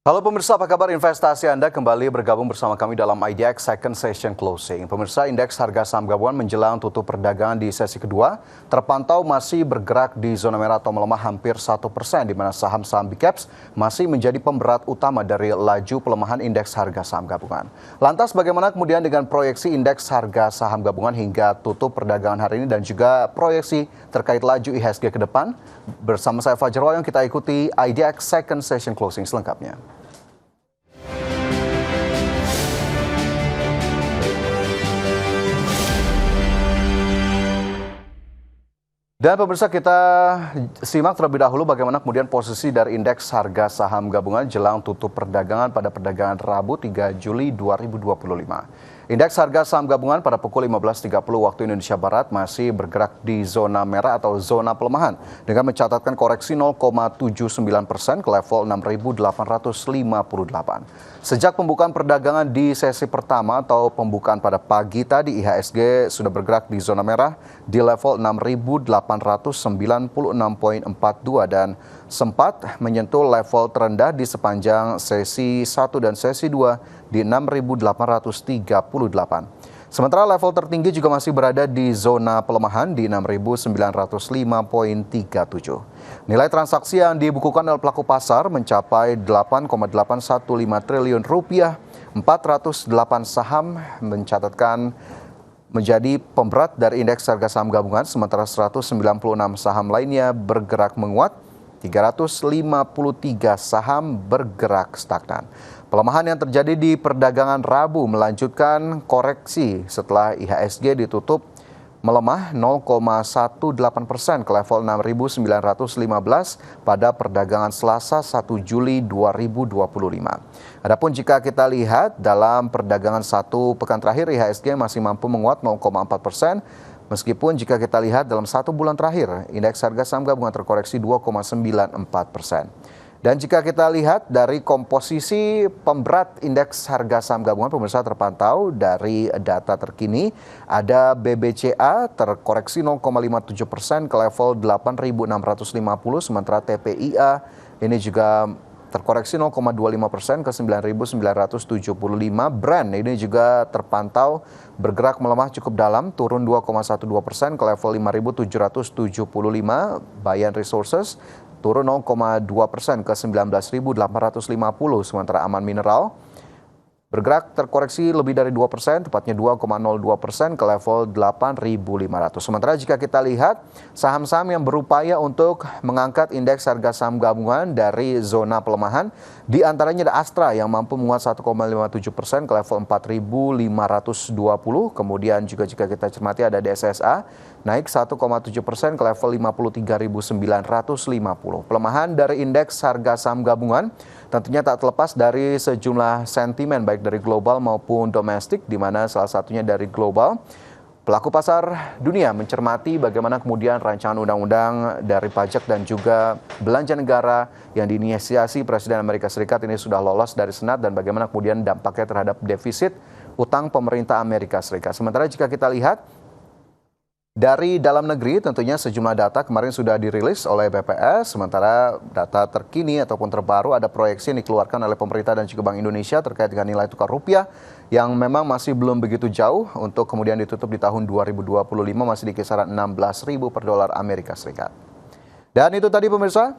Halo pemirsa, apa kabar investasi Anda kembali bergabung bersama kami dalam IDX Second Session Closing. Pemirsa, indeks harga saham gabungan menjelang tutup perdagangan di sesi kedua terpantau masih bergerak di zona merah atau melemah hampir 1%, di mana saham-saham big caps masih menjadi pemberat utama dari laju pelemahan indeks harga saham gabungan. Lantas bagaimana kemudian dengan proyeksi indeks harga saham gabungan hingga tutup perdagangan hari ini dan juga proyeksi terkait laju IHSG ke depan? Bersama saya Fajar Wayong, kita ikuti IDX Second Session Closing selengkapnya. Dan pemirsa, kita simak terlebih dahulu bagaimana kemudian posisi dari indeks harga saham gabungan jelang tutup perdagangan pada perdagangan Rabu 3 Juli 2025. Indeks harga saham gabungan pada pukul 15.30 waktu Indonesia Barat masih bergerak di zona merah atau zona pelemahan dengan mencatatkan koreksi 0,79% ke level 6.858. Sejak pembukaan perdagangan di sesi pertama atau pembukaan pada pagi tadi, IHSG sudah bergerak di zona merah di level 6.896,42 dan sempat menyentuh level terendah di sepanjang sesi 1 dan sesi 2 di 6.838. Sementara level tertinggi juga masih berada di zona pelemahan di 6.905,37. Nilai transaksi yang dibukukan oleh pelaku pasar mencapai 8,815 triliun rupiah. 408 saham mencatatkan menjadi pemberat dari indeks harga saham gabungan, sementara 196 saham lainnya bergerak menguat, 353 saham bergerak stagnan. Pelemahan yang terjadi di perdagangan Rabu melanjutkan koreksi setelah IHSG ditutup melemah 0,18% ke level 6.915 pada perdagangan Selasa 1 Juli 2025. Adapun jika kita lihat dalam perdagangan satu pekan terakhir, IHSG masih mampu menguat 0,4%. Meskipun jika kita lihat dalam satu bulan terakhir, indeks harga saham gabungan terkoreksi 2,94%. Dan jika kita lihat dari komposisi pemberat indeks harga saham gabungan, pemirsa, terpantau dari data terkini ada BBCA terkoreksi 0,57% ke level 8.650, sementara TPIA ini juga terkoreksi 0,25% ke 9.975. Brand ini juga terpantau bergerak melemah cukup dalam, turun 2,12% ke level 5.775. Bayan Resources turun 0,2% ke 19.850, sementara Aman Mineral bergerak terkoreksi lebih dari 2%, tepatnya 2,02% ke level 8.500. Sementara jika kita lihat saham-saham yang berupaya untuk mengangkat indeks harga saham gabungan dari zona pelemahan, di antaranya ada Astra yang mampu menguat 1,57% ke level 4.520. Kemudian juga jika kita cermati ada DSSA naik 1,7% ke level 53.950. Pelemahan dari indeks harga saham gabungan tentunya tak terlepas dari sejumlah sentimen baik dari global maupun domestik, di mana salah satunya dari global. Pelaku pasar dunia mencermati bagaimana kemudian rancangan undang-undang dari pajak dan juga belanja negara yang diinisiasi Presiden Amerika Serikat ini sudah lolos dari Senat dan bagaimana kemudian dampaknya terhadap defisit utang pemerintah Amerika Serikat. Sementara jika kita lihat dari dalam negeri, tentunya sejumlah data kemarin sudah dirilis oleh BPS, sementara data terkini ataupun terbaru ada proyeksi yang dikeluarkan oleh pemerintah dan juga Bank Indonesia terkait dengan nilai tukar rupiah yang memang masih belum begitu jauh untuk kemudian ditutup di tahun 2025 masih di kisaran 16.000 per dolar Amerika Serikat. Dan itu tadi pemirsa,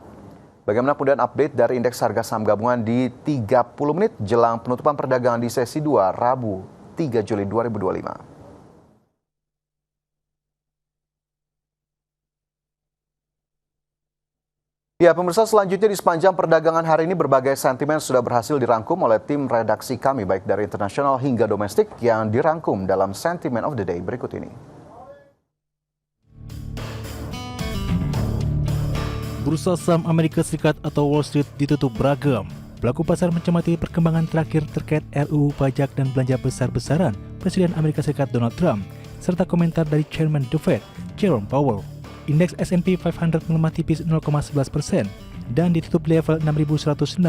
bagaimana kemudian update dari indeks harga saham gabungan di 30 menit jelang penutupan perdagangan di sesi 2 Rabu 3 Juli 2025. Ya pemirsa, selanjutnya di sepanjang perdagangan hari ini berbagai sentimen sudah berhasil dirangkum oleh tim redaksi kami baik dari internasional hingga domestik yang dirangkum dalam Sentiment of the Day berikut ini. Bursa saham Amerika Serikat atau Wall Street ditutup beragam. Pelaku pasar mencermati perkembangan terakhir terkait RUU pajak dan belanja besar-besaran Presiden Amerika Serikat Donald Trump, serta komentar dari Chairman The Fed, Jerome Powell. Indeks S&P 500 melemah tipis 0,11% dan ditutup di level 6.198.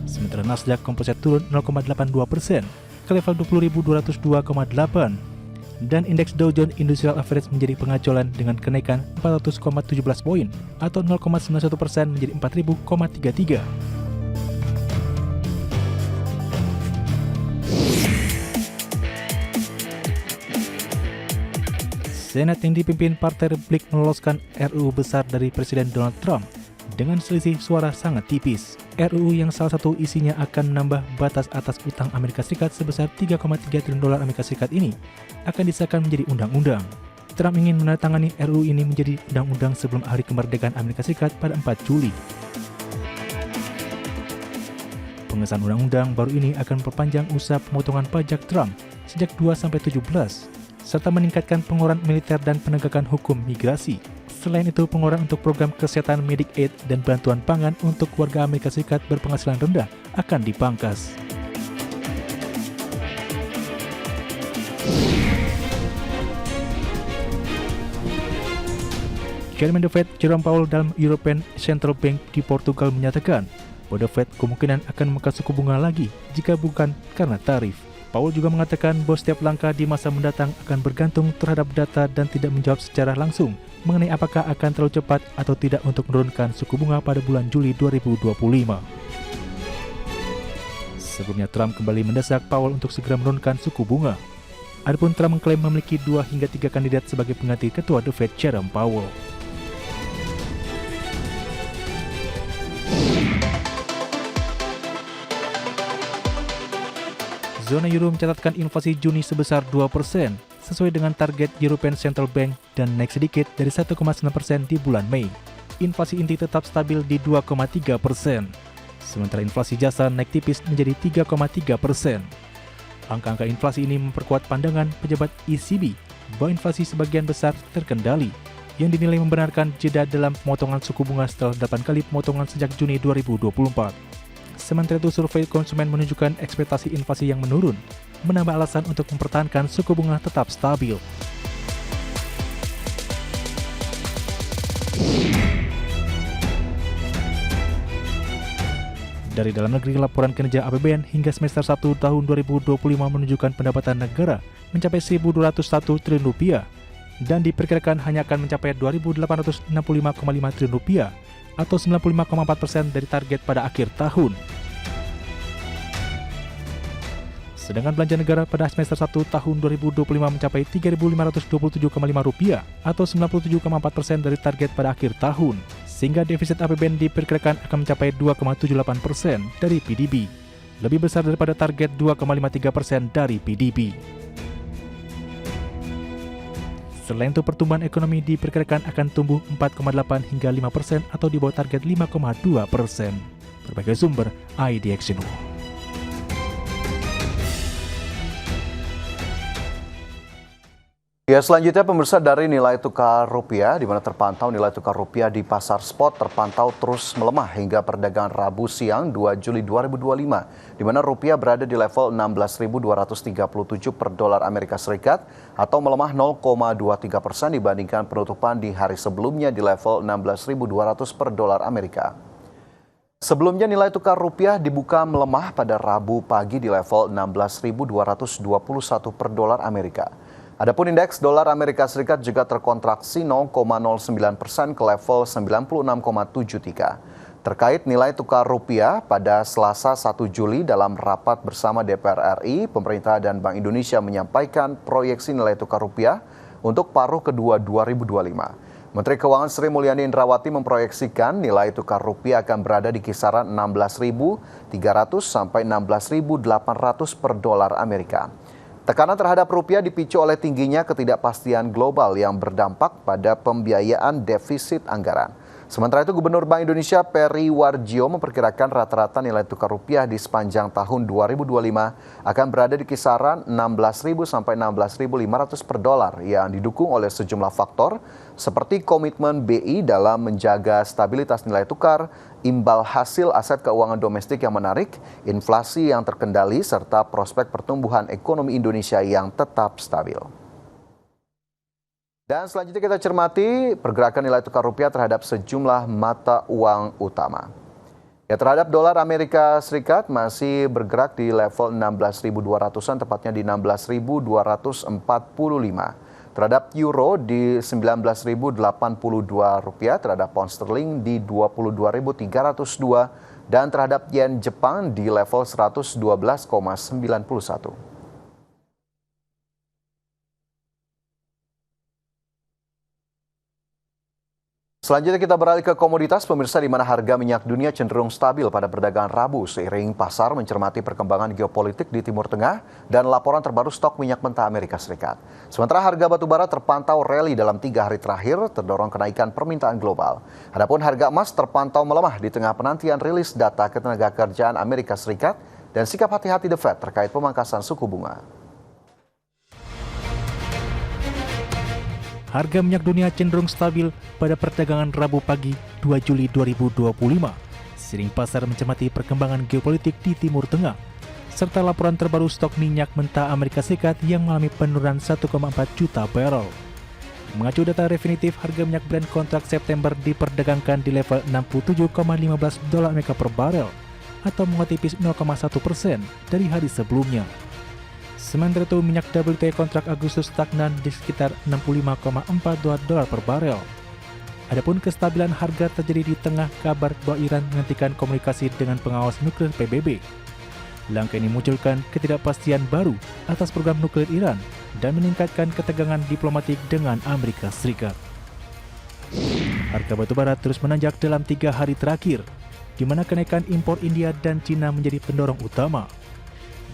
Sementara Nasdaq Composite turun 0,82% ke level 20.202,8. dan indeks Dow Jones Industrial Average menjadi pengacolan dengan kenaikan 400,17 poin atau 0,91% menjadi 4.000,33. Senat yang dipimpin Partai Republik meloloskan RUU besar dari Presiden Donald Trump dengan selisih suara sangat tipis. RUU yang salah satu isinya akan menambah batas atas utang Amerika Serikat sebesar 3,3 triliun dolar Amerika Serikat ini akan disahkan menjadi undang-undang. Trump ingin menandatangani RUU ini menjadi undang-undang sebelum hari kemerdekaan Amerika Serikat pada 4 Juli. Pengesahan undang-undang baru ini akan memperpanjang usaha pemotongan pajak Trump sejak 2-17, serta meningkatkan pengeluaran militer dan penegakan hukum migrasi. Selain itu, pengeluaran untuk program kesehatan Medicaid dan bantuan pangan untuk warga Amerika Serikat berpenghasilan rendah akan dipangkas. Chairman The Fed Jerome Powell dalam European Central Bank di Portugal menyatakan bahwa The Fed kemungkinan akan memangkas suku bunga lagi jika bukan karena tarif. Powell juga mengatakan bahwa setiap langkah di masa mendatang akan bergantung terhadap data dan tidak menjawab secara langsung mengenai apakah akan terlalu cepat atau tidak untuk menurunkan suku bunga pada bulan Juli 2025. Sebelumnya Trump kembali mendesak Powell untuk segera menurunkan suku bunga. Adapun Trump mengklaim memiliki 2 hingga 3 kandidat sebagai pengganti ketua The Fed Jerome Powell. Zona euro mencatatkan inflasi Juni sebesar 2%, sesuai dengan target European Central Bank dan naik sedikit dari 1,9% di bulan Mei. Inflasi inti tetap stabil di 2,3%. Sementara inflasi jasa naik tipis menjadi 3,3%. Angka-angka inflasi ini memperkuat pandangan pejabat ECB bahwa inflasi sebagian besar terkendali, yang dinilai membenarkan jeda dalam pemotongan suku bunga setelah 8 kali pemotongan sejak Juni 2024. Sementara itu, survei konsumen menunjukkan ekspektasi inflasi yang menurun, menambah alasan untuk mempertahankan suku bunga tetap stabil. Dari dalam negeri, laporan kinerja APBN hingga semester 1 tahun 2025 menunjukkan pendapatan negara mencapai Rp1.201 triliun dan diperkirakan hanya akan mencapai Rp2.865,5 triliun atau 95,4% dari target pada akhir tahun. Sedangkan belanja negara pada semester 1 tahun 2025 mencapai Rp3.527,5 atau 97,4% dari target pada akhir tahun, sehingga defisit APBN diperkirakan akan mencapai 2,78% dari PDB, lebih besar daripada target 2,53% dari PDB. Selain itu, pertumbuhan ekonomi diperkirakan akan tumbuh 4,8 hingga 5% atau di bawah target 5,2%. Berbagai sumber, IDX Indo. Ya, selanjutnya pemirsa, dari nilai tukar rupiah, di mana terpantau nilai tukar rupiah di pasar spot terpantau terus melemah hingga perdagangan Rabu siang 2 Juli 2025, di mana rupiah berada di level 16.237 per dolar Amerika Serikat atau melemah 0,23% dibandingkan penutupan di hari sebelumnya di level 16.200 per dolar Amerika. Sebelumnya nilai tukar rupiah dibuka melemah pada Rabu pagi di level 16.221 per dolar Amerika. Adapun indeks dolar Amerika Serikat juga terkontraksi 0,09% ke level 96,73. Terkait nilai tukar rupiah, pada Selasa 1 Juli dalam rapat bersama DPR RI, pemerintah dan Bank Indonesia menyampaikan proyeksi nilai tukar rupiah untuk paruh kedua 2025. Menteri Keuangan Sri Mulyani Indrawati memproyeksikan nilai tukar rupiah akan berada di kisaran 16.300 sampai 16.800 per dolar Amerika. Tekanan terhadap rupiah dipicu oleh tingginya ketidakpastian global yang berdampak pada pembiayaan defisit anggaran. Sementara itu, Gubernur Bank Indonesia Peri Warjio memperkirakan rata-rata nilai tukar rupiah di sepanjang tahun 2025 akan berada di kisaran 16.000 sampai 16.500 per dolar yang didukung oleh sejumlah faktor seperti komitmen BI dalam menjaga stabilitas nilai tukar, imbal hasil aset keuangan domestik yang menarik, inflasi yang terkendali, serta prospek pertumbuhan ekonomi Indonesia yang tetap stabil. Dan selanjutnya kita cermati pergerakan nilai tukar rupiah terhadap sejumlah mata uang utama. Ya, terhadap dolar Amerika Serikat masih bergerak di level 16.200-an, tepatnya di 16.245. Terhadap euro di 19.082 rupiah, terhadap pound sterling di 22.302, dan terhadap yen Jepang di level 112,91. Selanjutnya kita beralih ke komoditas, pemirsa, di mana harga minyak dunia cenderung stabil pada perdagangan Rabu seiring pasar mencermati perkembangan geopolitik di Timur Tengah dan laporan terbaru stok minyak mentah Amerika Serikat. Sementara harga batubara terpantau rally dalam 3 hari terakhir, terdorong kenaikan permintaan global. Adapun harga emas terpantau melemah di tengah penantian rilis data ketenagakerjaan Amerika Serikat dan sikap hati-hati The Fed terkait pemangkasan suku bunga. Harga minyak dunia cenderung stabil pada perdagangan Rabu pagi 2 Juli 2025, seiring pasar mencermati perkembangan geopolitik di Timur Tengah, serta laporan terbaru stok minyak mentah Amerika Serikat yang mengalami penurunan 1,4 juta barrel. Mengacu data definitif, harga minyak Brent kontrak September diperdagangkan di level 67,15 dolar Amerika per barel, atau menguat tipis 0,1% dari hari sebelumnya. Sementara itu, minyak WTI kontrak Agustus stagnan di sekitar 65,42 dolar per barel. Adapun kestabilan harga terjadi di tengah kabar bahwa Iran menghentikan komunikasi dengan pengawas nuklir PBB. Langkah ini memunculkan ketidakpastian baru atas program nuklir Iran dan meningkatkan ketegangan diplomatik dengan Amerika Serikat. Harga batubara terus menanjak dalam 3 hari terakhir, di mana kenaikan impor India dan Cina menjadi pendorong utama.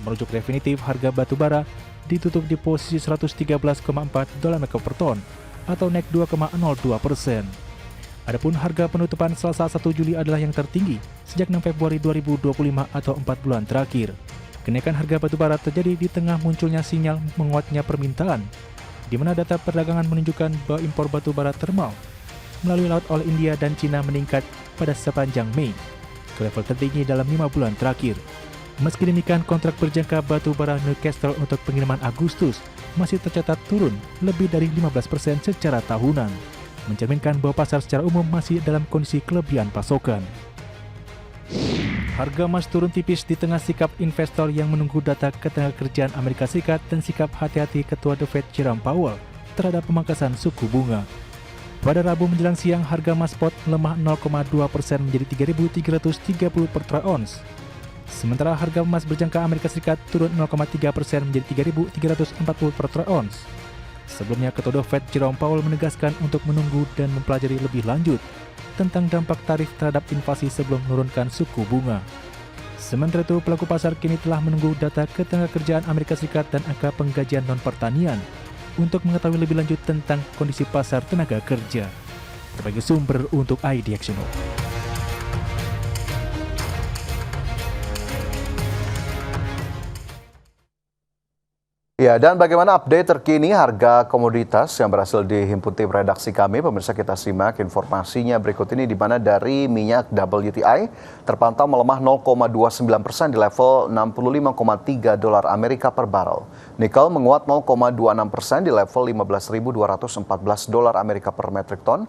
Merujuk definitif, harga batubara ditutup di posisi 113,4 dolar Amerika per ton atau naik 2,02%. Adapun harga penutupan Selasa 1 Juli adalah yang tertinggi sejak 6 Februari 2025 atau 4 bulan terakhir. Kenaikan harga batubara terjadi di tengah munculnya sinyal menguatnya permintaan, di mana data perdagangan menunjukkan bahwa impor batubara thermal melalui laut oleh India dan Cina meningkat pada sepanjang Mei ke level tertinggi dalam 5 bulan terakhir. Meski demikian, kontrak berjangka batu bara Newcastle untuk pengiriman Agustus masih tercatat turun lebih dari 15% secara tahunan, mencerminkan bahwa pasar secara umum masih dalam kondisi kelebihan pasokan. Harga emas turun tipis di tengah sikap investor yang menunggu data ketenagakerjaan Amerika Serikat dan sikap hati-hati Ketua The Fed Jerome Powell terhadap pemangkasan suku bunga. Pada Rabu menjelang siang, harga emas spot melemah 0,2% menjadi 3.330 per troy ounce. Sementara harga emas berjangka Amerika Serikat turun 0,3% menjadi 3.340 per troy ounce. Sebelumnya, Ketua The Fed Jerome Powell menegaskan untuk menunggu dan mempelajari lebih lanjut tentang dampak tarif terhadap inflasi sebelum menurunkan suku bunga. Sementara itu, pelaku pasar kini telah menunggu data ketenagakerjaan Amerika Serikat dan angka penggajian non-pertanian untuk mengetahui lebih lanjut tentang kondisi pasar tenaga kerja. Sebagai sumber untuk IDXNO. Ya, dan bagaimana update terkini harga komoditas yang berhasil dihimpun tim redaksi kami? Pemirsa, kita simak informasinya berikut ini, di mana dari minyak WTI terpantau melemah 0,29% di level 65,3 dolar Amerika per barrel. Nikel menguat 0,26% di level 15.214 dolar Amerika per metrik ton.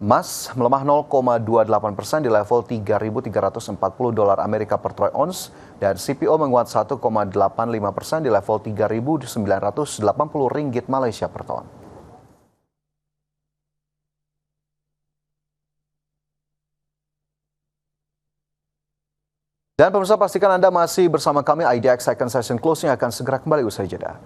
Emas melemah 0,28% di level 3.340 dolar Amerika per troy ounce, dan CPO menguat 1,85% di level 3.980 ringgit Malaysia per ton. Dan pemirsa, pastikan Anda masih bersama kami. IDX Second Session Closing akan segera kembali usai jeda.